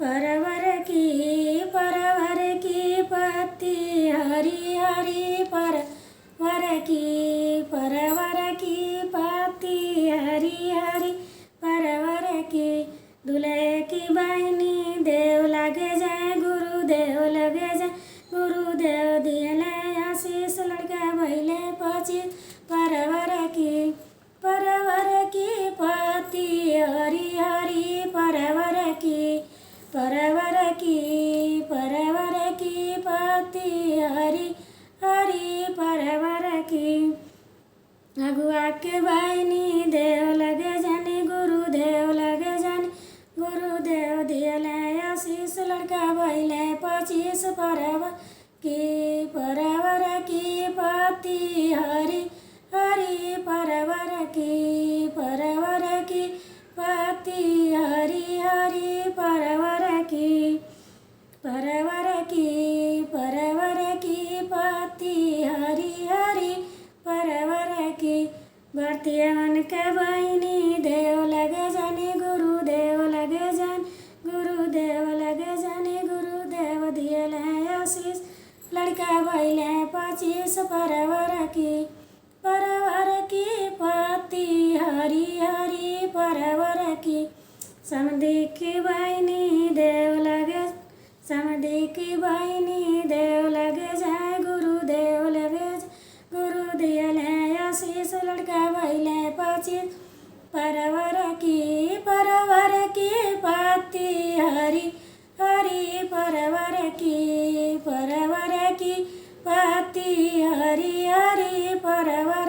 परवर की पत्ती हरी हरी परवर की पत्ती हरी हरी परवर की। दूल्हे की बहनी देव लगे जाए गुरुदेव लगे जाए गुरुदेव दियले आशीष लड़का भैले 25 परवर की पत्ती हरी हरी परवर की पत्ती हरी हरी परवर की। अगुआ के बहनी देव लगे जाने गुरुदेव लगे जाने गुरुदेव दियले आशीष लड़का भैले 25 परवर की पत्ती हरी हरी परवर की पत्ती हरी हरी परवर की पत्ती हरी हरी परवर की। भरतियवन के बहनी देव लगे जाने गुरुदेव लगे जाने गुरुदेव दियले आशीष लड़का भैले 25 परवर की पत्ती हरी हरी परवर की। समधी की बहनी देव लगे जाए गुरुदेव लगे गुरु दियले आशीष लड़का भैले 25 परवर की पत्ती हरी हरी परवर की पत्ती हरी हरी परवर